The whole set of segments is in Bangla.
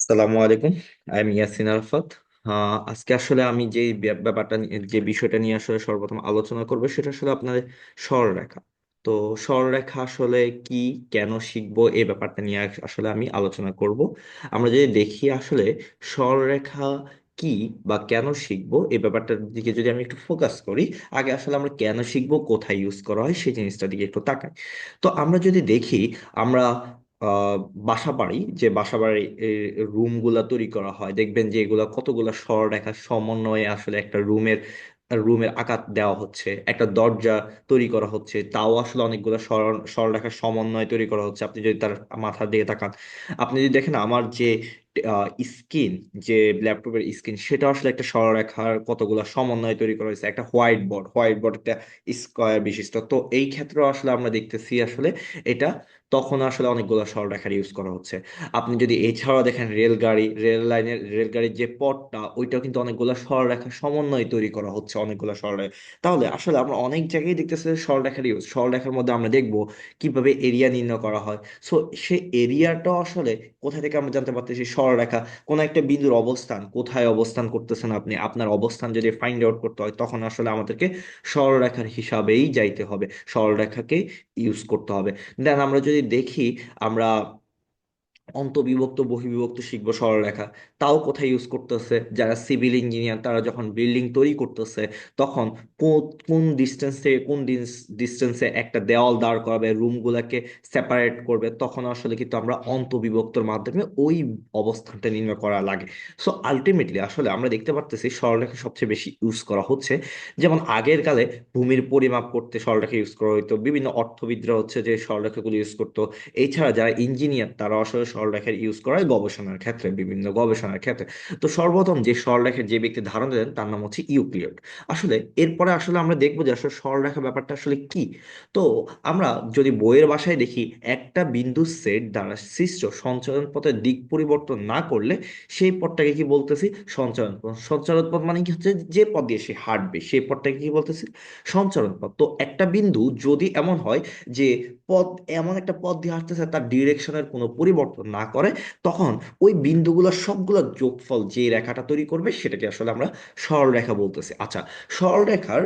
আসসালামু আলাইকুম। I am Yasin Arafat. আজকে আসলে আমি যে ব্যাপারটা যে বিষয়টা নিয়ে আসলে সর্বপ্রথম আলোচনা করব সেটা আসলে আপনাদের সরলরেখা। তো সরলরেখা আসলে কি, কেন শিখবো, এই ব্যাপারটা নিয়ে আসলে আমি আলোচনা করব। আমরা যদি দেখি আসলে সরলরেখা কি বা কেন শিখবো এই ব্যাপারটার দিকে যদি আমি একটু ফোকাস করি, আগে আসলে আমরা কেন শিখবো, কোথায় ইউজ করা হয় সেই জিনিসটার দিকে একটু তাকাই। তো আমরা যদি দেখি, আমরা আহ বাসা বাড়ি, যে বাসা বাড়ি রুম গুলা তৈরি করা হয়, দেখবেন যে এগুলা কতগুলা সরলরেখার সমন্বয়ে আসলে একটা রুমের রুমের আকার দেওয়া হচ্ছে, একটা দরজা তৈরি করা হচ্ছে, তাও আসলে অনেকগুলো সরলরেখার সমন্বয়ে তৈরি করা হচ্ছে। আপনি যদি তার মাথা দিয়ে তাকান, আপনি যদি দেখেন আমার যে স্ক্রিন, যে ল্যাপটপের স্ক্রিন, সেটা আসলে একটা সরলরেখার কতগুলো সমন্বয়ে তৈরি করা হয়েছে। একটা হোয়াইট বোর্ড একটা স্কোয়ার বিশিষ্ট। তো এই ক্ষেত্রেও আসলে আমরা দেখতেছি আসলে এটা তখন আসলে অনেকগুলো সরলরেখার ইউজ করা হচ্ছে। আপনি যদি এছাড়াও দেখেন রেলগাড়ি, রেলগাড়ির যে পথটা, ওইটাও কিন্তু অনেকগুলো সরলরেখার সমন্বয়ে তৈরি করা হচ্ছে, অনেকগুলো সরলরেখা। তাহলে আসলে আমরা অনেক জায়গায় দেখতেছি যে সরলরেখার ইউজ। সরলরেখার মধ্যে আমরা দেখবো কিভাবে এরিয়া নির্ণয় করা হয়। সো সেই এরিয়াটাও আসলে কোথা থেকে আমরা জানতে পারতেছি, সরলরেখা কোন একটা বিন্দুর অবস্থান, কোথায় অবস্থান করতেছেন আপনি, আপনার অবস্থান যদি ফাইন্ড আউট করতে হয়, তখন আসলে আমাদেরকে সরলরেখার হিসাবেই যাইতে হবে, সরলরেখাকে ইউজ করতে হবে। দেন আমরা যদি দেখি, আমরা অন্তবিভক্ত বহির্বিভক্ত শিখবো সরলরেখা, তাও কোথায় ইউজ করতেছে যারা সিভিল ইঞ্জিনিয়ার, তারা যখন বিল্ডিং তৈরি করতেছে, তখন কোন ডিস্টেন্স থেকে কোন ডিস্টেন্সে একটা দেওয়াল দাঁড় করাবে, রুমগুলোকে সেপারেট করবে, তখন আসলে কিন্তু আমরা অন্তবিভক্তর মাধ্যমে ওই অবস্থানটা নির্ণয় করা লাগে। সো আলটিমেটলি আসলে আমরা দেখতে পারতেছি সরলরেখা সবচেয়ে বেশি ইউজ করা হচ্ছে। যেমন আগের কালে ভূমির পরিমাপ করতে সরলরেখা ইউজ করা হতো, বিভিন্ন অর্থবিদরা হচ্ছে যে সরলরেখাগুলো ইউজ করতো। এছাড়া যারা ইঞ্জিনিয়ার, তারা আসলে সরলরেখার ইউজ করায় গবেষণার ক্ষেত্রে, বিভিন্ন গবেষণার ক্ষেত্রে। তো সর্বপ্রথম যে সরলরেখার যে ব্যক্তি ধারণা দেন তার নাম হচ্ছে ইউক্লিড। আসলে এরপরে আসলে আমরা দেখবো যে আসলে সরলরেখা ব্যাপারটা আসলে কি। তো আমরা যদি বইয়ের ভাষায় দেখি, একটা বিন্দু সেট দ্বারা সৃষ্ট সঞ্চালন পথের দিক পরিবর্তন না করলে সেই পথটাকে কি বলতেছি, সঞ্চালন পথ। সঞ্চালন পথ মানে কি হচ্ছে, যে পথ দিয়ে সে হাঁটবে সেই পথটাকে কি বলতেছি, সঞ্চালন পথ। তো একটা বিন্দু যদি এমন হয় যে পথ, এমন একটা পথ দিয়ে আসতেছে তার ডিরেকশনের কোনো পরিবর্তন না করে, তখন ওই বিন্দুগুলো সবগুলো যোগফল যে রেখাটা তৈরি করবে সেটাকে আসলে আমরা সরলরেখা বলতেছি। আচ্ছা, সরলরেখার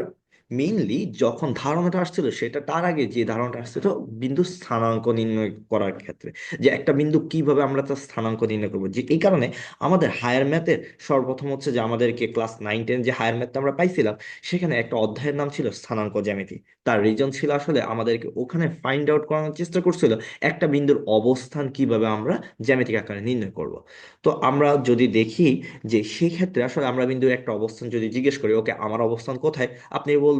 মেইনলি যখন ধারণাটা আসছিল, সেটা তার আগে যে ধারণাটা আসছিল বিন্দু স্থানাঙ্ক নির্ণয় করার ক্ষেত্রে, যে একটা বিন্দু কিভাবে আমরা তার স্থানাঙ্ক নির্ণয় করবো। যে এই কারণে আমাদের হায়ার ম্যাথের সর্বপ্রথম হচ্ছে যে আমাদেরকে ক্লাস 9-10 যে হায়ার ম্যাথটা আমরা পাইছিলাম, সেখানে একটা অধ্যায়ের নাম ছিল স্থানাঙ্ক জ্যামিতি। তার রিজন ছিল আসলে আমাদেরকে ওখানে ফাইন্ড আউট করানোর চেষ্টা করছিল একটা বিন্দুর অবস্থান কিভাবে আমরা জ্যামিতিক আকারে নির্ণয় করব। তো আমরা যদি দেখি যে সেই ক্ষেত্রে আসলে আমরা বিন্দুর একটা অবস্থান যদি জিজ্ঞেস করি, ওকে আমার অবস্থান কোথায়, আপনি বলবেন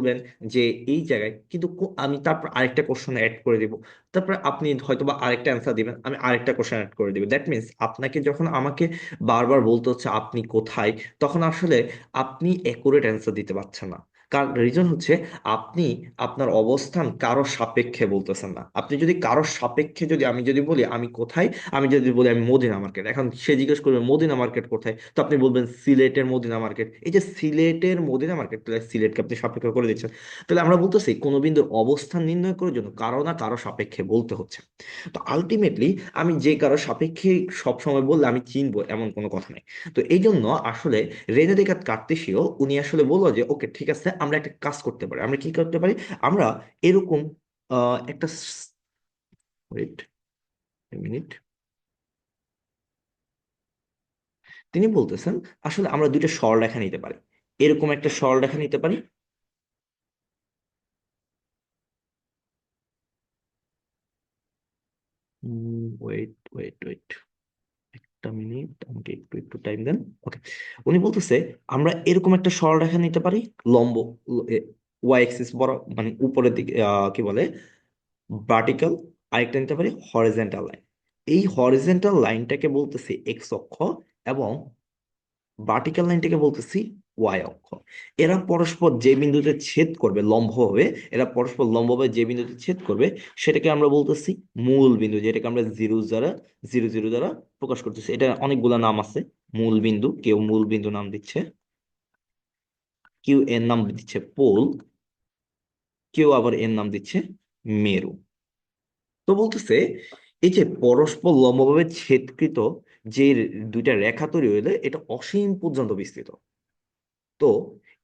যে এই জায়গায়, কিন্তু আমি তারপর আরেকটা কোশ্চেন অ্যাড করে দিব। তারপর আপনি হয়তোবা আরেকটা অ্যান্সার দিবেন, আমি আরেকটা কোশ্চেন অ্যাড করে দিব। দ্যাট মিনস আপনাকে যখন আমাকে বারবার বলতে হচ্ছে আপনি কোথায়, তখন আসলে আপনি অ্যাকুরেট অ্যান্সার দিতে পারছেন না। কারণ রিজন হচ্ছে, আপনি আপনার অবস্থান কারো সাপেক্ষে বলতেছেন না। আপনি যদি কারো সাপেক্ষে, যদি আমি যদি বলি আমি কোথায়, আমি যদি বলি আমি মদিনা মার্কেট, এখন সে জিজ্ঞেস করবে মদিনা মার্কেট কোথায়, তো আপনি বলবেন সিলেটের মদিনা মার্কেট। এই যে সিলেটের মদিনা মার্কেট, তাহলে সিলেটকে আপনি সাপেক্ষ করে দিচ্ছেন। তাহলে আমরা বলতেছি কোনো বিন্দুর অবস্থান নির্ণয় করার জন্য কারো না কারো সাপেক্ষে বলতে হচ্ছে। তো আলটিমেটলি আমি যে কারো সাপেক্ষে সবসময় বললে আমি চিনবো এমন কোনো কথা নেই। তো এই জন্য আসলে রেনে দেকার্ত কার্তেশীয় উনি আসলে বললো যে ওকে ঠিক আছে, আমরা একটা কাজ করতে পারি। আমরা কি করতে পারি, আমরা এরকম একটা ওয়েট মিনিট, তিনি বলতেছেন আসলে আমরা দুইটা সরলরেখা নিতে পারি, এরকম একটা সরলরেখা নিতে পারি। ওয়েট, একটা মিনিট, আমাকে একটু একটু টাইম দেন। ওকে, উনি বলতেছে আমরা এরকম একটা সরলরেখা নিতে পারি, লম্ব, ওয়াই অ্যাক্সিস বড়, মানে উপরের দিকে কি বলে, ভার্টিক্যাল। আরেকটা নিতে পারি হরিজন্টাল লাইন। এই হরিজন্টাল লাইনটাকে বলতেছি এক্স অক্ষ, এবং ভার্টিক্যাল লাইনটাকে বলতেছি ওয়াই অক্ষ। এরা পরস্পর যে বিন্দুতে ছেদ করবে লম্বভাবে, এরা পরস্পর লম্বভাবে যে বিন্দুতে ছেদ করবে, সেটাকে আমরা বলতেছি মূল বিন্দু, যেটাকে আমরা জিরো জিরো দ্বারা প্রকাশ করতেছি। এটা অনেকগুলা নাম আছে। মূল বিন্দু, কেউ মূল বিন্দু নাম দিচ্ছে, কেউ এর নাম দিচ্ছে পোল, কেউ আবার এর নাম দিচ্ছে মেরু। তো বলতেছে এই যে পরস্পর লম্বভাবে ছেদকৃত যে দুইটা রেখা তৈরি হইলে এটা অসীম পর্যন্ত বিস্তৃত। তো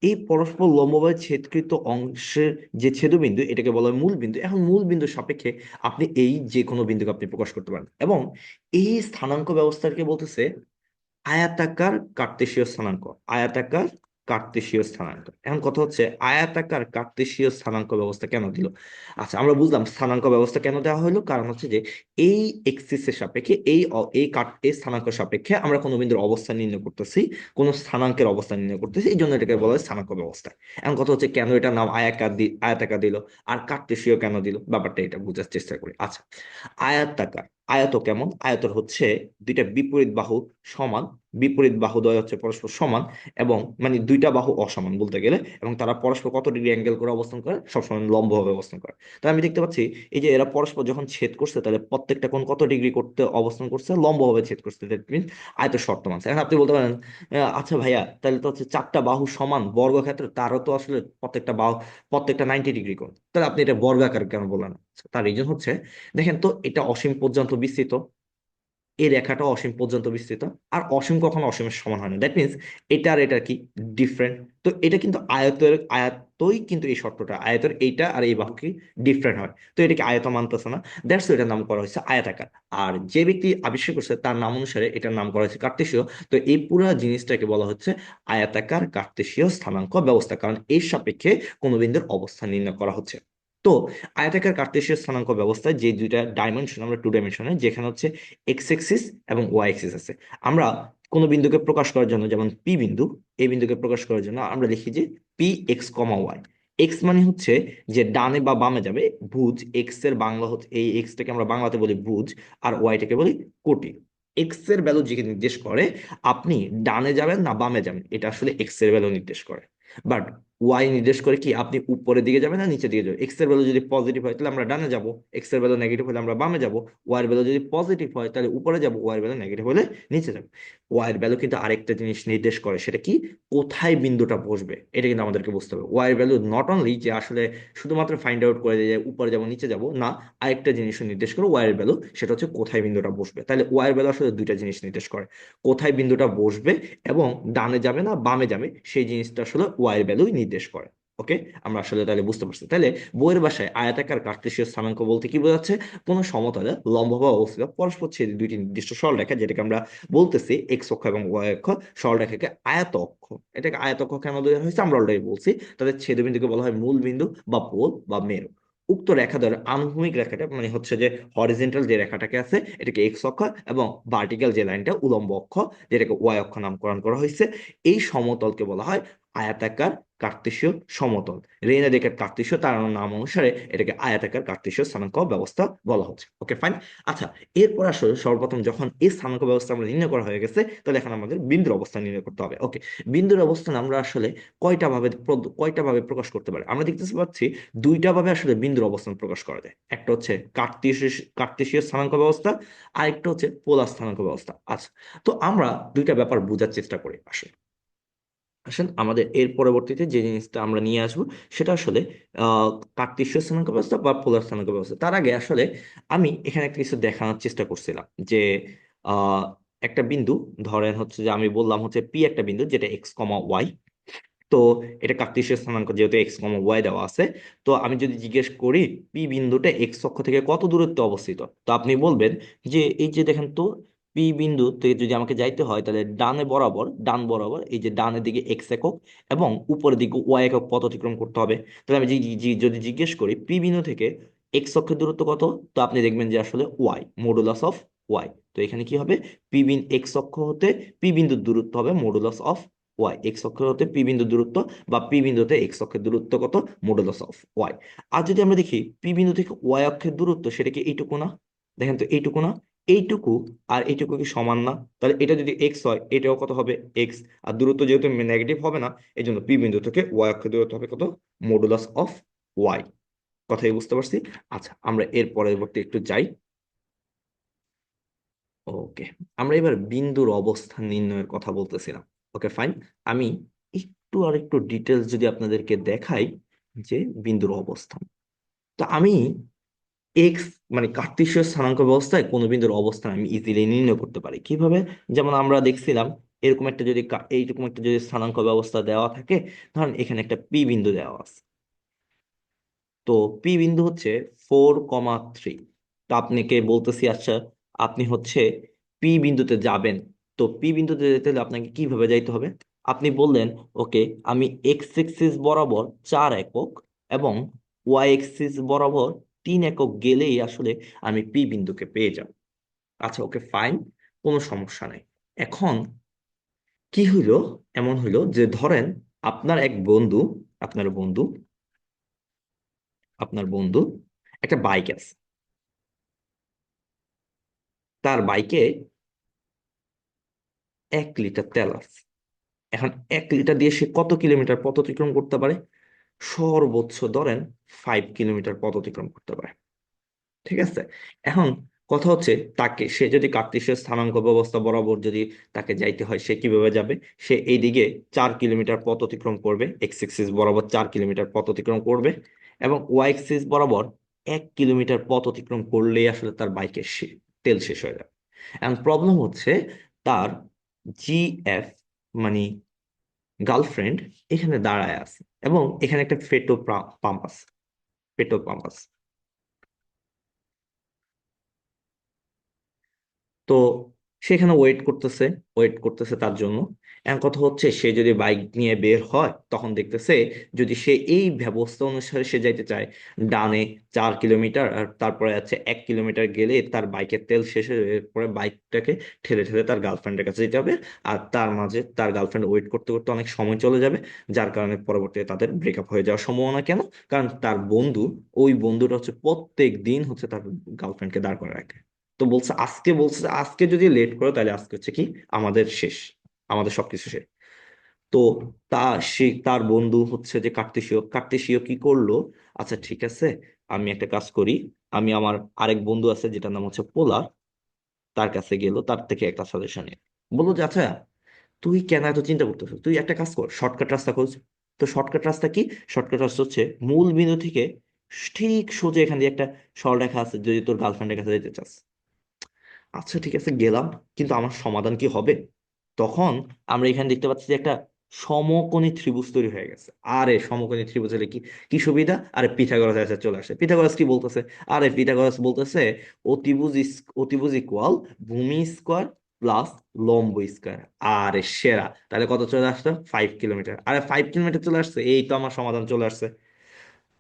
এই পরস্পর লম্বভাবে ছেদকৃত অংশের যে ছেদবিন্দু এটাকে বলা হয় মূল বিন্দু। এখন মূল বিন্দুর সাপেক্ষে আপনি এই যে কোনো বিন্দুকে আপনি প্রকাশ করতে পারেন, এবং এই স্থানাঙ্ক ব্যবস্থাকে বলতেছে আয়াতাকার কার্তেশীয় স্থানাঙ্ক। আয়াতাকার কার্তেশীয় স্থানাঙ্ক। এখন কথা হচ্ছে আয়াতাকার কার্তেশীয় স্থানাঙ্ক ব্যবস্থা কেন দিল? আচ্ছা, আমরা বুঝলাম স্থানাঙ্ক ব্যবস্থা কেন দেওয়া হলো। কারণ হচ্ছে যে এই এক্সিসের সাপেক্ষে এই স্থানাঙ্ক সাপেক্ষে আমরা কোনো বিন্দুর অবস্থান নির্ণয় করতেছি, কোনো স্থানাঙ্কের অবস্থান নির্ণয় করতেছি, এই জন্য এটাকে বলা হয় স্থানাঙ্ক ব্যবস্থা। এখন কথা হচ্ছে কেন এটার নাম আয়াতাকার দিল আর কার্তেশীয় কেন দিল, ব্যাপারটা এটা বোঝার চেষ্টা করি। আচ্ছা, আয়াতাকার, আয়ত কেমন? আয়তর হচ্ছে দুইটা বিপরীত বাহু সমান, বিপরীত বাহু দ্বয় হচ্ছে পরস্পর সমান, এবং মানে দুইটা বাহু অসমান বলতে গেলে, এবং তারা পরস্পর কত ডিগ্রি অ্যাঙ্গেল করে অবস্থান করে? সবসময় লম্বভাবে অবস্থান করে। তাই আমি দেখতে পাচ্ছি এই যে এরা পরস্পর যখন ছেদ করছে, তাহলে প্রত্যেকটা কোণ কত ডিগ্রি করতে অবস্থান করছে? লম্বভাবে ছেদ করছে। দ্যাট মিনস আয়তের শর্ত মানছে। এখন আপনি বলতে পারেন আচ্ছা ভাইয়া, তাহলে তো হচ্ছে চারটা বাহু সমান বর্গক্ষেত্র, তারও তো আসলে প্রত্যেকটা বাহু, প্রত্যেকটা 90 ডিগ্রি কোণ, তাহলে আপনি এটা বর্গাকার কেন বললেন? তার রিজন হচ্ছে, দেখেন তো এটা অসীম পর্যন্ত বিস্তৃত, এই রেখাটা অসীম পর্যন্ত বিস্তৃত, আর অসীম কখনো অসীমের সমান হয় না। দ্যাট মিনস এটা আর এটা কি ডিফারেন্ট। তো এটা কিন্তু আয়তই কিন্তু এই শর্তটা, আয়তের এইটা আর এই বাহু কি ডিফারেন্ট হয়, তো এটাকে আয়ত মানতেছে না। দ্যাটস এটার নাম করা হয়েছে আয়তাকার। আর যে ব্যক্তি আবিষ্কার করছে তার নাম অনুসারে এটার নাম করা হয়েছে কার্তেশীয়। তো এই পুরো জিনিসটাকে বলা হচ্ছে আয়তাকার কার্তেশীয় স্থানাঙ্ক ব্যবস্থা, কারণ এর সাপেক্ষে কোনো বিন্দুর অবস্থান নির্ণয় করা হচ্ছে। তো আয়তাকার কার্তেশীয় স্থানাঙ্ক ব্যবস্থায় যে দুইটা ডাইমেনশন, আমরা টু ডাইমেনশনে, যেখানে হচ্ছে এক্স এক্সিস এবং ওয়াই এক্সিস আছে, আমরা কোনো বিন্দুকে প্রকাশ করার জন্য, যেমন পি বিন্দু, এই বিন্দুকে প্রকাশ করার জন্য আমরা লিখি যে পি এক্স কমা ওয়াই। এক্স মানে হচ্ছে যে ডানে বা বামে যাবে ভুজ, এক্স এর বাংলা হচ্ছে, এই এক্সটাকে আমরা বাংলাতে বলি ভুজ, আর ওয়াইটাকে বলি কোটি। এক্স এর ভ্যালু যেটা নির্দেশ করে আপনি ডানে যাবেন না বামে যাবেন, এটা আসলে এক্স এর ভ্যালু নির্দেশ করে। বাট ওয়াই নির্দেশ করে কি আপনি উপরের দিকে যাবেন না নিচের দিকে যাবেন। এক্স এর ভ্যালু যদি পজিটিভ হয় তাহলে আমরা ডানে যাব, এক্স এর ভ্যালু নেগেটিভ হলে আমরা বামে যাব। ওয়াই এর ভ্যালু যদি পজিটিভ হয় তাহলে উপরে যাব, ওয়াই এর ভ্যালু নেগেটিভ হলে নিচে যাব। ওয়াই এর ভ্যালু কিন্তু আরেকটা জিনিস নির্দেশ করে, সেটা কি? কোথায় বিন্দুটা বসবে, এটা কিন্তু আমাদেরকে বুঝতে হবে। ওয়াই এর ভ্যালু নট অনলি যে আসলে শুধুমাত্র ফাইন্ড আউট করে যে উপরে যাব নিচে যাব, না, আরেকটা জিনিসও নির্দেশ করে ওয়াই এর ভ্যালু, সেটা হচ্ছে কোথায় বিন্দুটা বসবে। তাহলে ওয়াই এর ভ্যালু আসলে দুইটা জিনিস নির্দেশ করে, কোথায় বিন্দুটা বসবে এবং ডানে যাবে না বামে যাবে, সেই জিনিসটা আসলে ওয়াই এর ভ্যালুই নির্দেশ করে। ওকে, আমরা আসলে তাহলে বুঝতে পারছি। তাহলে বইয়ের ভাষায় আয়তাকার কার্টেসীয় স্থানাঙ্ক বলতে কি বোঝাচ্ছে? কোন সমতলে লম্বভাবে অবস্থিত পরস্পর ছেদ দুইটি নির্দিষ্ট সরলরেখা, যেটাকে আমরা বলতেছি এক্স অক্ষ এবং ওয়াই অক্ষ, সরলরেখাকে আয়ত অক্ষ। এটাকে আয়ত অক্ষ কেন দেওয়া হয়েছে আমরা অলরেডি বলছি। তাদের ছেদবিন্দুকে বলা হয় মূল বিন্দু বা পোল বা মেরু। উক্ত রেখা দ্বয়ের আনুভূমিক রেখাটা মানে হচ্ছে যে হরিজেন্টাল যে রেখাটাকে আছে এটাকে এক্স অক্ষ, এবং ভার্টিক্যাল যে লাইনটা উলম্ব অক্ষ, যেটাকে ওয়াই অক্ষ নামকরণ করা হয়েছে। এই সমতলকে বলা হয় আয়াতাকার কার্তেশীয় সমতল। রেইনা ডেকার্ট কার্তেশীয়, তার নাম অনুসারে এটাকে আয়াতাকার কার্তেশীয় স্থানাঙ্ক ব্যবস্থা বলা হচ্ছে। Okay fine. আচ্ছা, এরপর আসলে সর্বপ্রথম যখন এই স্থানাঙ্ক ব্যবস্থা আমরা নির্ণয় করা হয়ে গেছে, তাহলে এখন আমাদের বিন্দুর অবস্থান নির্ণয় করতে হবে। ওকে, বিন্দুর অবস্থান আমরা আসলে কয়টা ভাবে প্রকাশ করতে পারি? আমরা দেখতে পাচ্ছি দুইটা ভাবে আসলে বিন্দুর অবস্থান প্রকাশ করা যায়। একটা হচ্ছে কার্তেশীয় স্থানাঙ্ক ব্যবস্থা, আর একটা হচ্ছে পোলার স্থানাঙ্ক ব্যবস্থা। আচ্ছা, তো আমরা দুইটা ব্যাপার বোঝার চেষ্টা করি। আসলে আসেন আমাদের এর পরবর্তীতে যে জিনিসটা আমরা নিয়ে আসবো সেটা আসলে আহ কার্টেসীয় স্থানাঙ্ক ব্যবস্থা বা পোলার স্থানাঙ্ক ব্যবস্থা। তার আগে আসলে আমি এখানে একটা কিছু দেখানোর চেষ্টা করছিলাম যে আহ একটা বিন্দু, ধরেন হচ্ছে যে আমি বললাম হচ্ছে পি একটা বিন্দু যেটা এক্স কমা ওয়াই। তো এটা কার্টেসীয় স্থানাঙ্ক যেহেতু এক্স কমা ওয়াই দেওয়া আছে, তো আমি যদি জিজ্ঞেস করি পি বিন্দুটা এক্স অক্ষ থেকে কত দূরত্বে অবস্থিত, তো আপনি বলবেন যে এই যে দেখেন তো, পি বিন্দু থেকে যদি আমাকে যাইতে হয় তাহলে ডান বরাবর এই যে ডানের দিকে এক্স একক এবং উপরের দিকে ওয়াই একক পথ অতিক্রম করতে হবে। তাহলে আমি যদি জিজ্ঞেস করি পি বিন্দু থেকে এক্স অক্ষের দূরত্ব কত, তো আপনি দেখবেন যে আসলে ওয়াই, মডুলাস অফ ওয়াই। তো এখানে কি হবে? এক্স অক্ষ হতে পি বিন্দুর দূরত্ব হবে মডুলাস অফ ওয়াই। এক্স অক্ষ হতে পি বিন্দুর দূরত্ব বা পি বিন্দুতে এক্স অক্ষের দূরত্ব কত? Modulus of Y. আর যদি আমরা দেখি পি বিন্দু থেকে ওয়াই অক্ষের দূরত্ব, সেটা কি এইটুকু না? দেখেন তো এইটুকু না? এইটুকু আর এইটুকু কি সমান না? তাহলে এটা যদি এক্স হয় এটাও কত হবে? এক্স। আর দূরত্ব যেহেতু নেগেটিভ হবে না, এই জন্য পি বিন্দু থেকে ওয়াই অক্ষের দূরত্ব হবে কত? Modulus of y. কথাই বুঝতে পারছি? আচ্ছা, আমরা এর পরবর্তী একটু যাই। ওকে, আমরা এবার বিন্দুর অবস্থান নির্ণয়ের কথা বলতেছিলাম। Okay fine. আমি একটু ডিটেলস যদি আপনাদেরকে দেখাই যে বিন্দুর অবস্থান, তো আমি এক্স মানে কার্টেসীয় স্থানাঙ্ক ব্যবস্থায় কোনো বিন্দুর অবস্থান আমি ইজিলি নির্ণয় করতে পারি কিভাবে? যেমন আমরা দেখছিলাম, এইরকম একটা যদি স্থানাঙ্ক ব্যবস্থা দেওয়া থাকে, ধরেন এখানে একটা পি বিন্দু দেওয়া আছে। তো পি বিন্দু হচ্ছে 4,3। তো আপনাকে বলতেছি, আচ্ছা আপনি হচ্ছে পি বিন্দুতে যাবেন। তো পি বিন্দুতে যেতে হলে আপনাকে কিভাবে যাইতে হবে? আপনি বললেন, ওকে, আমি এক্স এক্সিস বরাবর 4 একক এবং ওয়াই এক্সিস বরাবর 3 একক গেলেই আসলে আমি পি বিন্দুকে পেয়ে যাব। আচ্ছা, ওকে, ফাইন, কোনো সমস্যা নেই। এখন কি হইলো? এমন হইলো যে ধরেন আপনার এক বন্ধু, আপনার বন্ধু আপনার বন্ধু একটা বাইক আছে। তার বাইকে 1 লিটার তেল আছে। এখন 1 লিটার দিয়ে সে কত কিলোমিটার পথ অতিক্রম করতে পারে? সর্বোচ্চ ধরেন 5 কিলোমিটার পথ অতিক্রম করতে পারে। ঠিক আছে। এখন কথা হচ্ছে, সে যদি কার্টেসীয় স্থানাঙ্ক ব্যবস্থা বরাবর যদি তাকে যাইতে হয়, সে কিভাবে যাবে? সে এইদিকে 4 কিলোমিটার পথ অতিক্রম করবে, এক্স এক্সিস বরাবর 4 কিলোমিটার পথ অতিক্রম করবে, এবং ওয়াই এক্সিস বরাবর 1 কিলোমিটার পথ অতিক্রম করলেই আসলে তার বাইকের তেল শেষ হয়ে যাবে। এখন প্রবলেম হচ্ছে, তার জিএফ মানে গার্লফ্রেন্ড এখানে দাঁড়ায় আছে, এবং এখানে একটা পাম্প আছে, পেট্রোল পাম্প আছে। তো সেখানে ওয়েট করতেছে তার জন্য। এখন কথা হচ্ছে, সে যদি বাইক নিয়ে বের হয়, তখন দেখতেছে, যদি সে এই ব্যবস্থা অনুসারে সে যাইতে চায়, ডানে 4 কিলোমিটার, আর তারপরে আছে 1 কিলোমিটার গেলে তার বাইকের তেল শেষ হয়ে যাবে। এরপরে বাইকটাকে ঠেলে ঠেলে তার গার্লফ্রেন্ডের কাছে যেতে হবে। আর তার মাঝে তার গার্লফ্রেন্ড ওয়েট করতে করতে অনেক সময় চলে যাবে, যার কারণে পরবর্তীতে তাদের ব্রেকআপ হয়ে যাওয়ার সম্ভাবনা। কেন? কারণ তার বন্ধু, ওই বন্ধুটা হচ্ছে প্রত্যেক দিন হচ্ছে তার গার্লফ্রেন্ডকে দাঁড় করে রাখে। তো বলছে আজকে যদি লেট করো, তাহলে আজকে হচ্ছে কি আমাদের শেষ, আমাদের সবকিছু শেষ। তো তা তার বন্ধু হচ্ছে যে কার্তেশীয় কি করলো? আচ্ছা ঠিক আছে, আমি একটা কাজ করি, আমি আমার আরেক বন্ধু আছে যেটার নাম হচ্ছে পোলা, তার কাছে গেল, তার থেকে একটা সাজেশন নিয়ে বললো যে, আচ্ছা তুই কেন এত চিন্তা করতেছিস, তুই একটা কাজ কর, শর্টকাট রাস্তা খোঁজ। তো শর্টকাট রাস্তা কি? শর্টকাট রাস্তা হচ্ছে মূল বিন্দু থেকে ঠিক সোজা এখান দিয়ে একটা সরলরেখা আছে, যদি তোর গার্লফ্রেন্ডের কাছে যেতে চাস। আচ্ছা ঠিক আছে, গেলাম, কিন্তু আমার সমাধান কি হবে? তখন আমরা এখানে দেখতে পাচ্ছি যে একটা সমকোণী ত্রিভুজ তৈরি হয়ে গেছে। আরে সমকোণী ত্রিভুজ হলে কি কি সুবিধা? আরে পিথাগোরাস এসে চলে আসে। পিথাগোরাস কি বলতেছে? আরে পিথাগোরাস বলতেছে, অতিভুজ ইকুয়াল ভূমি স্কোয়ার প্লাস লম্ব স্কোয়ার। আরে সেরা, তাহলে কত চলে আসতো? 5 কিলোমিটার। আরে 5 কিলোমিটার চলে আসছে, এই তো আমার সমাধান চলে আসছে।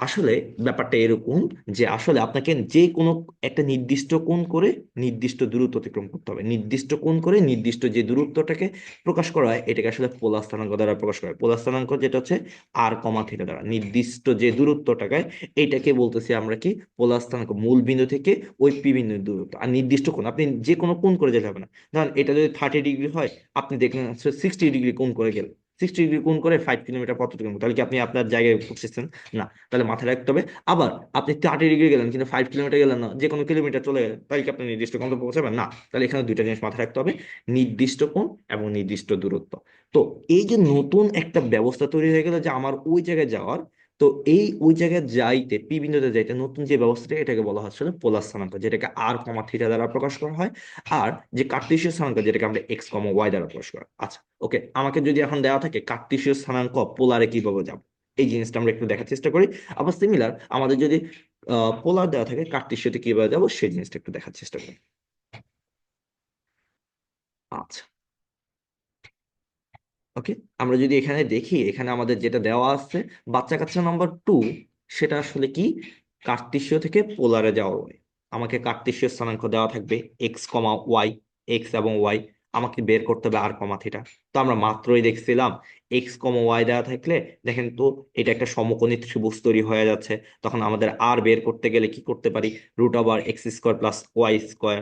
আসলে ব্যাপারটা এরকম, যে আসলে আপনাকে যে কোনো একটা নির্দিষ্ট কোণ করে নির্দিষ্ট দূরত্ব অতিক্রম করতে হবে। নির্দিষ্ট কোণ করে নির্দিষ্ট যে দূরত্বটাকে প্রকাশ করা হয়, এটাকে আসলে পোলার স্থানাঙ্ক দ্বারা প্রকাশ করা হয়। পোলার স্থানাঙ্ক যেটা হচ্ছে আর কমা থিটা দ্বারা নির্দিষ্ট যে দূরত্বটাকে, এইটাকে বলতেছি আমরা কি? পোলার স্থানাঙ্ক। মূল বিন্দু থেকে ওই পি বিন্দুর দূরত্ব। আর নির্দিষ্ট কোণ, আপনি যে কোনো কোণ করে যেতে হবে না। ধরেন এটা যদি 30 ডিগ্রি হয়, আপনি দেখলেন 60 ডিগ্রি কোণ করে গেলেন, 60 ডিগ্রি কোণ করে 5 কিলোমিটার পথ অতিক্রম করতে, তাহলে কি আপনি আপনার জায়গায় পৌঁছেছেন? না। তাহলে মাথায় রাখতে হবে। আবার আপনি 30 ডিগ্রি গেলেন কিন্তু 5 কিলোমিটার গেলেন না, যে কোনো কিলোমিটার চলে গেলেন, তাহলে কি আপনি নির্দিষ্ট গন্তব্যে পৌঁছাবেন? না। তাহলে এখানে দুইটা জিনিস মাথায় রাখতে হবে: নির্দিষ্ট কোণ এবং নির্দিষ্ট দূরত্ব। তো এই যে নতুন একটা ব্যবস্থা তৈরি হয়ে গেল যে আমার ওই জায়গায় যাওয়ার, তো ওই জায়গায় যাইতে, পি বিন্দুতে যাইতে নতুন যে ব্যবস্থাটা, এটাকে বলা হচ্ছে পোলার স্থানাঙ্ক, যেটাকে আর কমা থিটা দ্বারা প্রকাশ করা হয়। আর যে কার্টেসীয় স্থানাঙ্ক, যেটাকে আমরা এক্স কমা ওয়াই দ্বারা প্রকাশ করা হয়। আচ্ছা, ওকে, আমাকে যদি এখন দেওয়া থাকে কার্টেসীয় স্থানাঙ্ক পোলারে কিভাবে যাব, এই জিনিসটা আমরা একটু দেখার চেষ্টা করি। আবার সিমিলার, আমাদের যদি পোলার দেওয়া থাকে কার্টেসিয়াতে কিভাবে যাবো, সেই জিনিসটা একটু দেখার চেষ্টা করি। আচ্ছা, ওকে, আমরা যদি এখানে দেখি, এখানে আমাদের যেটা দেওয়া আছে, বাচ্চা কাচ্চা নাম্বার 2, সেটা আসলে কি? কার্টেসীয় থেকে পোলারে যাওয়া হয়। আমাকে কার্টেসীয় স্থানাঙ্ক দেওয়া থাকবে এক্স কমা ওয়াই, এক্স এবং ওয়াই। আমাকে বের করতে হবে আর কমা থিটা। তো আমরা মাত্রই দেখছিলাম, এক্স কমা ওয়াই দেওয়া থাকলে, দেখেন তো, এটা একটা সমকোণী ত্রিভুজ তৈরি হয়ে যাচ্ছে। তখন আমাদের আর বের করতে গেলে কি করতে পারি? √X square plus y square.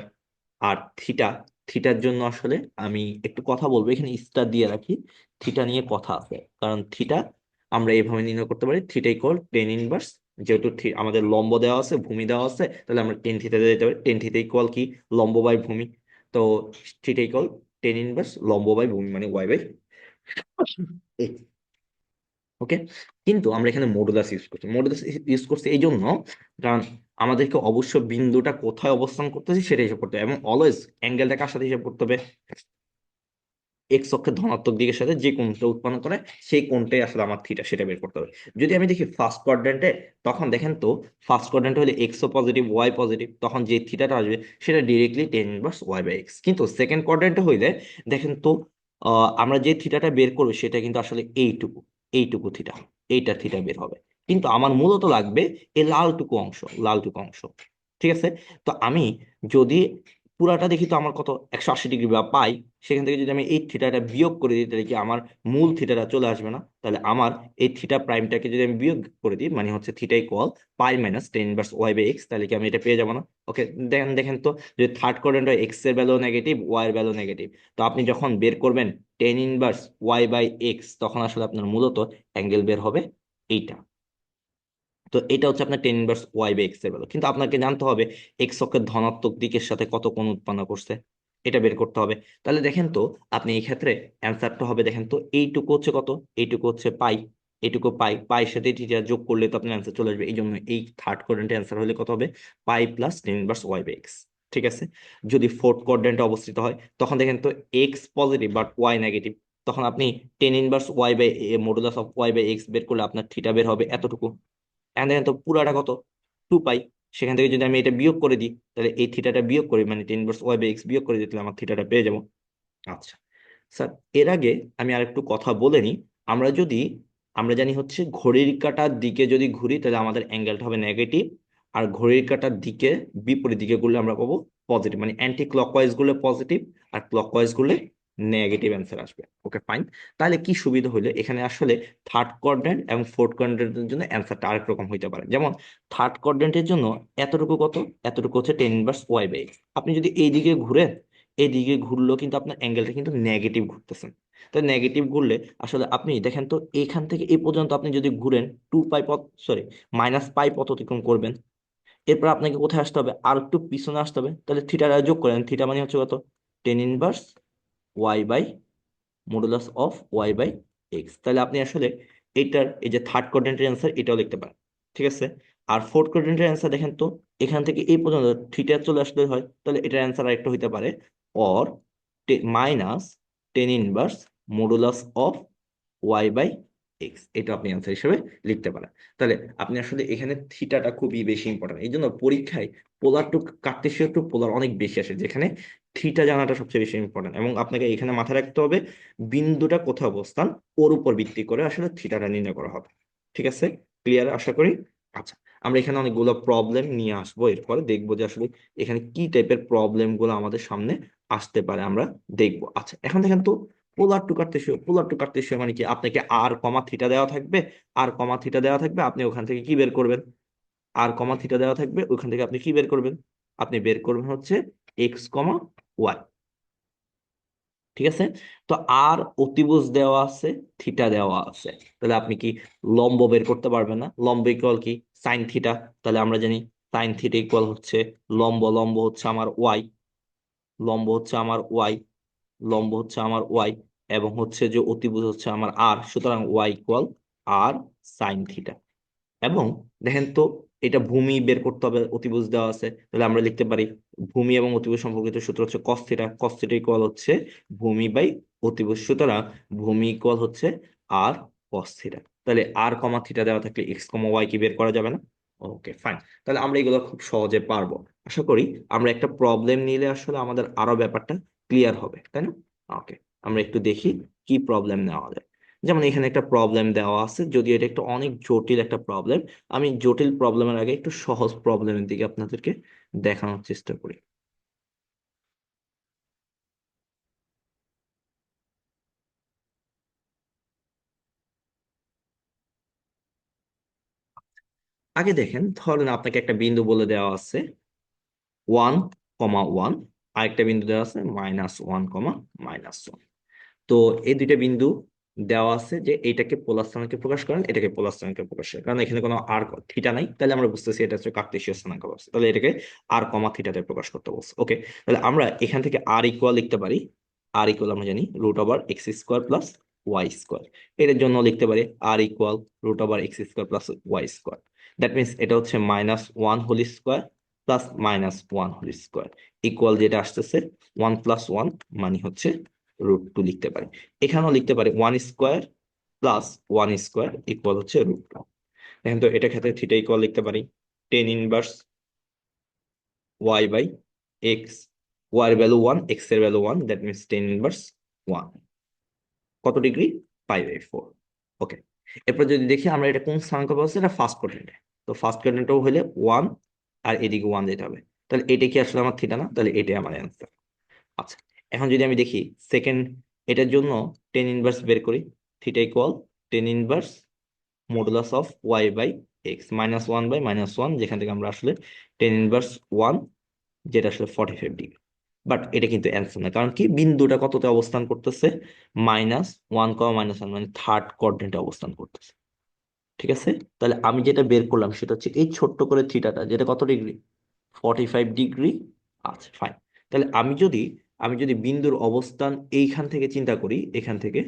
আর থিটা, থিটার জন্য আসলে আমি একটু কথা বলবো, এখানে স্টার দিয়ে রাখি। থিটা নিয়ে কথা আছে, কারণ থিটা আমরা এইভাবে নির্ণয় করতে পারি: থিটা ইকুয়াল টেন ইনভার্স, যেহেতু আমাদের লম্ব দেওয়া আছে, ভূমি দেওয়া আছে, তাহলে আমরা টেন থিটা দিতে পারি। টেন থিটা ইকুয়াল কি? লম্ব বাই ভূমি। তো থিটা ইকুয়াল টেন ইনভার্স লম্ব বাই ভূমি, মানে ওয়াই বাই ওকে, কিন্তু আমরা এখানে মডুলাস ইউজ করছি। মডুলাস ইউজ করছি এই জন্য কারণ আমাদেরকে অবশ্য বিন্দুটা কোথায় অবস্থান করতেছি সেটা হিসাব করতে হবে, এবং অলওয়েজ অ্যাঙ্গেলটা কার সাথে হিসাব করতে হবে, এক্স অক্ষের ধনাত্মক দিকের সাথে যে কোণটা উৎপন্ন করে সেই কোণটাই আসলে আমার থিটা, সেটা বের করতে হবে। যদি আমি দেখি ফার্স্ট কোয়াড্রেন্টে, তখন দেখেন তো ফার্স্ট কোয়াড্রেন্টে হলে এক্স ও পজিটিভ ওয়াই পজিটিভ, তখন যে থিটাটা আসবে সেটা directly tan inverse y by x. কিন্তু সেকেন্ড কোয়াড্রেন্টে হইলে দেখেন তো আমরা যে থিটাটা বের করবো সেটা কিন্তু আসলে এইটুকু, এইটুকু থিটা, এইটা থিটা বের হবে। কিন্তু আমার মূলত লাগবে এই লালটুকু অংশ, লালটুকু অংশ। ঠিক আছে, তো আমি যদি পুরাটা দেখি তো আমার কত 180 ডিগ্রি বা পাই, সেখান থেকে যদি আমি এই থিটাটা বিয়োগ করে দিই তাহলে কি আমার মূল থিটাটা চলে আসবে না? তাহলে আমার এই থিটা প্রাইমটাকে যদি আমি বিয়োগ করে দিই, মানে হচ্ছে theta equal pi minus tan inverse y by x, তাহলে কি আমি এটা পেয়ে যাবো না? ওকে, দেখেন দেখেন তো, যদি থার্ড কোয়াড্রেন্ট হয় এক্স এর ভ্যালু নেগেটিভ, ওয়াই এর ভ্যালু নেগেটিভ, তো আপনি যখন বের করবেন tan inverse y by x, তখন আসলে আপনার মূলত অ্যাঙ্গেল বের হবে এইটা। তো এটা হচ্ছে আপনার tan inverse y by x এর ভ্যালু। কিন্তু আপনাকে জানতে হবে এক্স অক্ষের ধনাত্মক দিকের সাথে কত কোণ উৎপন্ন করছে, এটা বের করতে হবে। তাহলে দেখেন তো, আপনি এই ক্ষেত্রে অ্যান্সারটা হবে, দেখেন তো এইটুকু হচ্ছে কত, এইটুকু হচ্ছে পাই, এইটুকু পাই, পাইয়ের সাথে থিটা যোগ করলে তো আপনার অ্যান্সার চলে আসবে। এই জন্য এই থার্ড কোয়াড্রেন্টে অ্যান্সার হলে কত হবে, pi plus tan inverse y by x. ঠিক আছে, যদি ফোর্থ কোয়াড্রেন্টে অবস্থিত হয় তখন দেখেন তো x positive but y negative, তখন আপনি tan inverse y by modulus of y by x বের করলে আপনার থিটা বের হবে এতটুকু। এন্ড দেখেন তো পুরাটা কত, 2 পাই, সেখান থেকে যদি আমি এটা বিয়োগ করে দিই, তাহলে এই থিটাটা বিয়োগ করি, মানে tan inverse y by x বিয়োগ করে দিই, তাহলে আমার থিটাটা পেয়ে যাবো। আচ্ছা স্যার, এর আগে আমি আরেকটু কথা বলে নিই। আমরা যদি, আমরা জানি হচ্ছে ঘড়ির কাঁটার দিকে যদি ঘুরি তাহলে আমাদের অ্যাঙ্গেলটা হবে নেগেটিভ, আর ঘড়ির কাঁটার দিকে বিপরীত দিকে ঘুরলে আমরা পাবো পজিটিভ, মানে অ্যান্টি ক্লকওয়াইজ গুলো পজিটিভ আর ক্লকওয়াইজ গুলো নেগেটিভ অ্যান্সার আসবে। ওকে ফাইন, তাহলে কি সুবিধা হলো এখানে আসলে থার্ড কোয়াড্রেন্ট এবং ফোর্থ কোয়াড্রেন্টের জন্য অ্যান্সারটা আরেক রকম হইতে পারে। যেমন থার্ড কোয়াড্রেন্টের জন্য এতটুকু কত, এতটুকু হচ্ছে tan inverse y by x. আপনি যদি এইদিকে ঘুরেন, এইদিকে ঘুরলেও কিন্তু আপনার অ্যাঙ্গেলটা কিন্তু নেগেটিভ ঘুরতেছেন। তো নেগেটিভ ঘুরলে আসলে আপনি দেখেন তো এখান থেকে এই পর্যন্ত আপনি যদি ঘুরেন 2 পাই পথ, সরি মাইনাস পাই পথ অতিক্রম করবেন, এরপর আপনাকে কোথায় আসতে হবে, আর একটু পিছনে আসতে হবে। তাহলে থিটাটা যোগ করেন, থিটা মানে হচ্ছে কত, tan inverse y by modulus of y by x. তাহলে আপনি আসলে এইটার এই যে থার্ড কোয়াড্রেন্টের অ্যান্সার এটাও লিখতে পারেন। ঠিক আছে, আর ফোর্থ কোয়াড্রেন্টের অ্যান্সার দেখেন তো, এখান থেকে এই পর্যন্ত থিটা চলে আসলে হয়, তাহলে এটার অ্যান্সার আরেকটা হইতে পারে or minus tan inverse modulus of y by x, এটা আপনি অ্যান্সার হিসেবে লিখতে পারেন। তাহলে আপনি আসলে এখানে থিটাটা খুবই বেশি ইম্পর্টেন্ট, এই জন্য পরীক্ষায় পোলার টু কার্টেসীয় টু পোলার অনেক বেশি আসে, যেখানে থিটা জানাটা সবচেয়ে বেশি ইম্পর্টেন্ট, এবং আপনাকে এখানে মাথায় রাখতে হবে বিন্দুটা কোথায় অবস্থান, ওর উপর ভিত্তি করে আসলে থিটাটা নির্ণয় করা হবে। ঠিক আছে, ক্লিয়ার আশা করি। আচ্ছা, আমরা এখানে অনেকগুলো প্রবলেম নিয়ে আসবো, এরপরে দেখবো যে আসলে এখানে কি টাইপের প্রবলেম গুলো আমাদের সামনে আসতে পারে, আমরা দেখবো। আচ্ছা এখন দেখেন তো, পোলার টু কার্টেসীয়, পোলার টু কার্টেসীয় মানে কি, আপনাকে আর কমা থিটা দেওয়া থাকবে, আর কমা থিটা দেওয়া থাকবে, আপনি ওখান থেকে কি বের করবেন, আর কমা থিটা দেওয়া থাকবে ওখান থেকে আপনি কি বের করবেন, আপনি বের করবেন হচ্ছে এক্স কমা ওয়াই। ঠিক আছে, তো আর অতিভুজ দেওয়া আছে, থিটা দেওয়া আছে, তাহলে আপনি কি লম্ব বের করতে পারবেন না? লম্ব ইকুয়াল কি, সাইন থিটা। তাহলে আমরা জানি সাইন থিটা ইকুয়াল হচ্ছে লম্ব, লম্ব হচ্ছে আমার ওয়াই, লম্ব হচ্ছে আমার ওয়াই, লম্ব হচ্ছে আমার ওয়াই, এবং হচ্ছে যে অতিভুজ হচ্ছে আমার আর, সুতরাং ওয়াই ইকুয়াল আর সাইন থিটা। এবং দেখেন তো, এটা ভূমি বের করতে হবে, অতিভুজ দেওয়া আছে, তাহলে আমরা লিখতে পারি ভূমি এবং অতিভুজ সম্পর্কিত সূত্র হচ্ছে cos theta, cos theta equal হচ্ছে ভূমি বাই অতিভুজ, সুতরাং ভূমি ইকুয়াল হচ্ছে আর কস থিটা। তাহলে আর কমা থিটা দেওয়া থাকলে এক্স কমা ওয়াই কি বের করা যাবে না? ওকে ফাইন, তাহলে আমরা এগুলো খুব সহজে পারবো। আশা করি আমরা একটা প্রবলেম নিলে আসলে আমাদের আরো ব্যাপারটা ক্লিয়ার হবে, তাই না? ওকে, আমরা একটু দেখি কি প্রবলেম নেওয়া যায়। যেমন এখানে একটা প্রবলেম দেওয়া আছে, যদিও এটা একটা অনেক জটিল একটা প্রবলেম। আমি জটিল প্রবলেমের আগে একটু সহজ প্রবলেমের দিকে আপনাদেরকে দেখানোর চেষ্টা করি। আগে দেখেন, ধরেন আপনাকে একটা বিন্দু বলে দেওয়া আছে 1,1, আরেকটা বিন্দু দেওয়া আছে -1,-1। তো এই দুইটা বিন্দু দেওয়া আছে যে এটাকে পোলার স্থানাঙ্কে প্রকাশ করেন, এটাকে পোলার স্থানাঙ্কে প্রকাশ করেন, কারণ এখানে কোনো আর থিটা নাই, তাহলে আমরা বুঝতেছি এটা হচ্ছে কার্টেসীয় স্থানাঙ্ক ব্যবস্থা, তাহলে এটাকে আর কমা থিটাতে প্রকাশ করতে বলছে। ওকে, তাহলে আমরা এখান থেকে আর ইকুয়াল লিখতে পারি, আর ইকুয়াল আমরা জানি √(x²+) ওয়াই স্কোয়ার। এটার জন্য লিখতে পারি r equal root over x square plus y square. That means এটা হচ্ছে -1 whole square plus -1 whole square equal যেটা আসতেছে 1 + 1 মানে হচ্ছে √2 লিখতে পারি। এখানেও লিখতে পারি 1 স্কোয়ার প্লাস 1 স্কোয়ার ইকুয়াল হচ্ছে √2। দেখেন তো এটা ক্ষেত্রে থিটা ইকুয়াল লিখতে পারি tan inverse y by x. Y এর ভ্যালু 1, এক্স এর value 1, that means tan inverse 1। কত ডিগ্রি? π/4। ওকে, এরপর যদি দেখি আমরা এটা কোন স্থানাঙ্ক পাচ্ছি, এটা ফার্স্ট কোয়াড্রেন্টে। তো ফার্স্ট কোয়াড্রেন্টও হলে 1 আর এদিকে 1 যেতে হবে। তাহলে এটা কি আসলে আমার থিটা না? তাহলে এটাই আমার অ্যান্সার। আচ্ছা, এখন যদি আমি দেখি সেকেন্ড, এটার জন্য টেন ইনভার্স বের করি। Theta equal tan inverse modulus of y by x, -1 by -1, যেখান থেকে আমরা আসলে টেন ইনভার্স 1, যেটা আসলে 45 ডিগ্রি। বাট এটা কিন্তু অ্যান্সার না, কারণ কি বিন্দুটা কততে অবস্থান করতেছে? -1, -1 মানে থার্ড কোয়াড্রেন্টে অবস্থান করতেছে। ঠিক আছে, তাহলে আমি যেটা বের করলাম সেটা হচ্ছে এই ছোট্ট করে থিটাটা, যেটা কত ডিগ্রি? 45 ডিগ্রি। আচ্ছা ফাইন। তাহলে আমি যদি বিন্দুর অবস্থান এইখান থেকে চিন্তা করি, এখান থেকে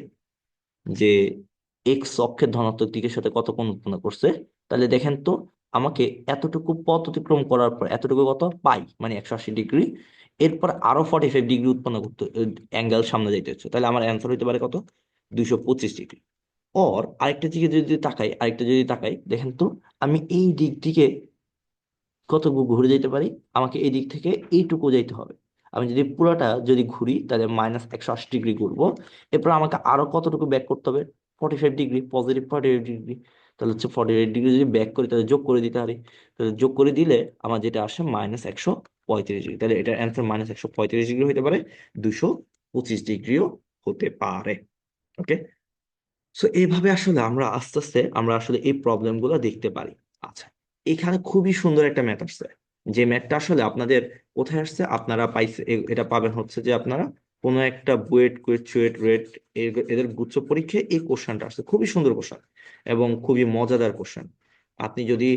যে এক্স অক্ষের ধনাত্মক দিকের সাথে কত কোণ উৎপন্ন করছে, তাহলে দেখেন তো আমাকে এতটুকু পথ অতিক্রম করার পর এতটুকু কত পাই, মানে 180 ডিগ্রি। এরপর আরো 45 ডিগ্রি উৎপন্ন করতে অ্যাঙ্গেল সামনে যাইতে হচ্ছে, তাহলে আমার অ্যান্সার হইতে পারে কত? 225 ডিগ্রি। ওর আরেকটা যদি তাকাই দেখেন তো আমি এই দিক থেকে কত ঘুরে যেতে পারি। আমাকে এই দিক থেকে এইটুকু যাইতে হবে। আমি যদি পুরোটা যদি ঘুরি তাহলে -180 ডিগ্রি ঘুরবো। এরপর আমাকে আরো কতটুকু ব্যাক করতে হবে? 45 ডিগ্রি, পজিটিভ 45 ডিগ্রি। তাহলে হচ্ছে 48 ডিগ্রি যদি ব্যাক করি তাহলে যোগ করে দিতে পারি। তাহলে যোগ করে দিলে আমার যেটা আসে -135 ডিগ্রি। তাহলে এটার অ্যান্সার -135 ডিগ্রি হতে পারে, 225 ডিগ্রিও হতে পারে। ওকে, সো এইভাবে আসলে আমরা আস্তে আস্তে আমরা আসলে এই প্রবলেম গুলো দেখতে পারি। আচ্ছা, এখানে খুবই সুন্দর একটা ম্যাথ আসছে, যে ম্যাথটা আসলে আপনাদের কোথায় আসছে আপনারা পাইছে, এটা পাবেন হচ্ছে যে আপনারা কোনো একটা বুয়েট কুয়েট চুয়েট রেট এদের গুচ্ছ পরীক্ষায় এই কোশ্চেনটা আসছে। খুবই সুন্দর কোশ্চেন এবং খুবই মজাদার কোশ্চেন। আপনি যদি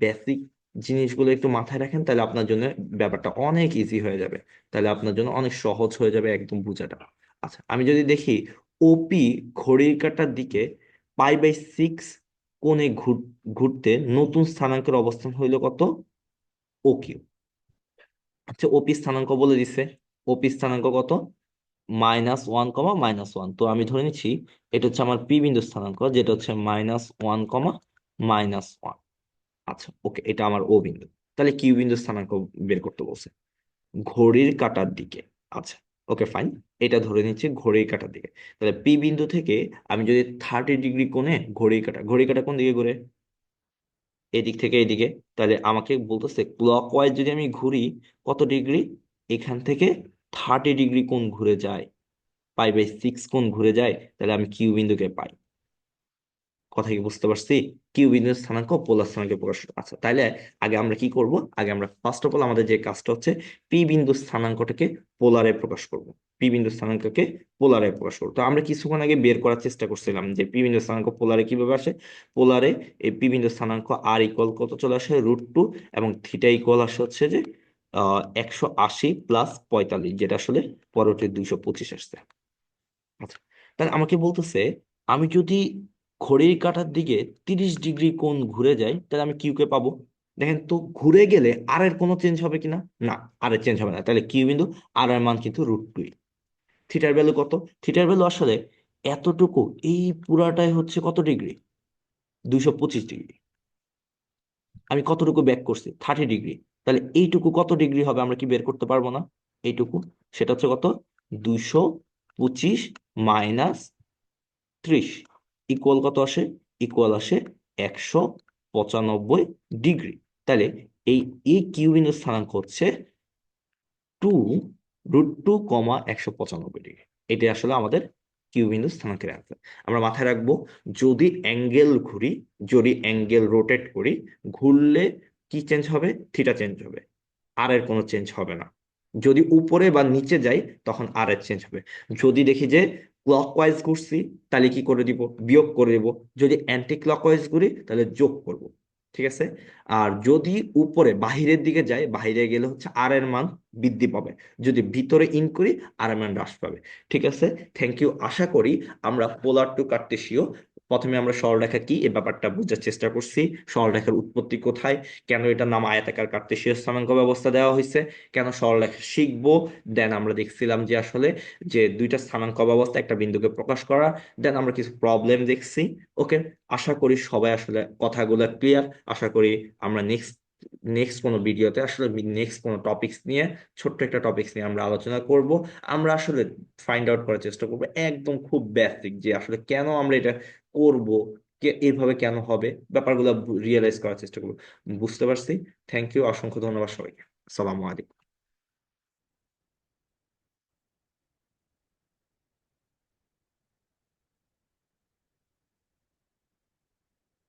বেসিক জিনিসগুলো একটু মাথায় রাখেন তাহলে আপনার জন্য ব্যাপারটা অনেক ইজি হয়ে যাবে, তাহলে আপনার জন্য অনেক সহজ হয়ে যাবে একদম বোঝাটা। আচ্ছা, আমি যদি দেখি ওপি ঘড়ির কাঁটার দিকে π/6 কোণে ঘুরতে নতুন স্থানাঙ্কের অবস্থান হইল কত? ওকিউ। আচ্ছা, ওপি স্থানাঙ্ক বলে দিছে। ওপি স্থানাঙ্ক কত? -1, তো আমি ধরে নিচ্ছি এটা হচ্ছে আমার পি বিন্দু স্থানাঙ্ক, যেটা হচ্ছে -1, -1। আচ্ছা ওকে, এটা আমার ও বিন্দু। তাহলে কিউ বিন্দু স্থানাঙ্ক বের করতে বলছে ঘড়ির কাঁটার দিকে। আচ্ছা ওকে ফাইন, এটা ধরে নিচ্ছি ঘড়ির কাঁটার দিকে। তাহলে পি বিন্দু থেকে আমি যদি 30 ডিগ্রি কোণে ঘড়ির কাঁটা কোন দিকে ঘুরে? এদিক থেকে এদিকে। তাহলে আমাকে বলতেছে ক্লকওয়াইজ যদি আমি ঘুরি কত ডিগ্রি? এখান থেকে 30 ডিগ্রি কোণ ঘুরে যায়, π/6 কোণ ঘুরে যায়। তাহলে আমি কিউ বিন্দুকে পাই। কথা কি বুঝতে পারছি? কিউ বিন্দুর স্থানাঙ্ক পোলার স্থানাঙ্কে প্রকাশ করে। আচ্ছা তাহলে আগে আমরা কি করব? আগে আমরা ফার্স্ট অফ অল আমাদের যে কাজটা হচ্ছে পি বিন্দু স্থানাঙ্কটাকে পোলারে প্রকাশ করব। পি বিন্দু স্থানাঙ্ককে পোলারে প্রকাশ করব। তো আমরা কিছুক্ষণ আগে বের করার চেষ্টা করছিলাম যে পি বিন্দু স্থানাঙ্ক পোলারে কিভাবে আসে। পোলারে এই পি বিন্দু স্থানাঙ্ক আর ইকুয়াল কত চলে আসে? √2। এবং থিটা ইকুয়াল আসে হচ্ছে যে 180 + 45, যেটা আসলে পরবর্তী 225 আসছে। আচ্ছা, তাহলে আমাকে বলতেছে আমি যদি ঘড়ির কাঁটার দিকে 30 ডিগ্রি কোণ ঘুরে যাই তাহলে আমি কিউ কে পাবো। দেখেন তো ঘুরে গেলে আর এর কোনো চেঞ্জ হবে কিনা? না, আর এর চেঞ্জ হবে না। তাহলে কিউ বিন্দু আর এর মান কিন্তু √2। থিটার ভ্যালু কত? থিটার ভ্যালু আসলে এতটুকু, এই পুরাটাই হচ্ছে কত ডিগ্রি? 225 ডিগ্রি। আমি কতটুকু ব্যাক করছি? 30 ডিগ্রি। তাহলে এইটুকু কত ডিগ্রি হবে আমরা কি বের করতে পারবো না? এইটুকু, সেটা হচ্ছে কত? 225 মাইনাস 30 ইকুয়াল কত আসে? ইকুয়াল আসে 195 ডিগ্রি। তাহলে এই এই কিউবিনের স্থানাঙ্ক হচ্ছে 2√2, 195 ডিগ্রি। এটা আসলে আমাদের কিউ বিন্দু স্থানাঙ্কের অ্যান্সার। আমরা মাথায় রাখবো যদি অ্যাঙ্গেল ঘুরি, যদি অ্যাঙ্গেল রোটেট করি, ঘুরলে কি চেঞ্জ হবে? থিটা চেঞ্জ হবে, আর এর কোনো চেঞ্জ হবে না। যদি উপরে বা নিচে যাই তখন আর এর চেঞ্জ হবে। যদি দেখি যে ক্লকওয়াইজ ঘুরছি তাহলে কি করে দিব? বিয়োগ করে দিব। যদি অ্যান্টি ক্লকওয়াইজ ঘুরি তাহলে যোগ করব। ঠিক আছে। আর যদি উপরে বাহিরের দিকে যায়, বাহিরে গেলে হচ্ছে আর এর মান বৃদ্ধি পাবে, যদি ভিতরে ইন করি আর এর মান হ্রাস পাবে। ঠিক আছে। Thank you. আশা করি আমরা পোলার টু কার্টেসীয়, প্রথমে আমরা সরলরেখা কি এই ব্যাপারটা বোঝার চেষ্টা করছি, সরলরেখার উৎপত্তি কোথায়, কেন এটার নাম আয়তাকার কার্টেসীয় স্থানাঙ্ক ব্যবস্থা দেওয়া হয়েছে, কেন সরলরেখা শিখবো। দেন আমরা দেখছিলাম যে আসলে যে দুইটা স্থানাঙ্ক ব্যবস্থা একটা বিন্দুকে প্রকাশ করা। দেন আমরা কিছু প্রবলেম দেখছি। ওকে। আশা করি সবাই আসলে কথাগুলো ক্লিয়ার। আশা করি আমরা নেক্সট নেক্সট কোনো ভিডিওতে আসলে নেক্সট কোনো টপিকস নিয়ে, ছোট্ট একটা টপিকস নিয়ে আমরা আলোচনা করব। আমরা আসলে ফাইন্ড আউট করার চেষ্টা করব একদম খুব বেসিক যে আসলে কেন আমরা এটা করব, এইভাবে কেন হবে, ব্যাপারগুলো রিয়েলাইজ করার চেষ্টা করব। বুঝতে পারছি। থ্যাংক ইউ, অসংখ্য ধন্যবাদ সবাইকে। আসসালামু আলাইকুম।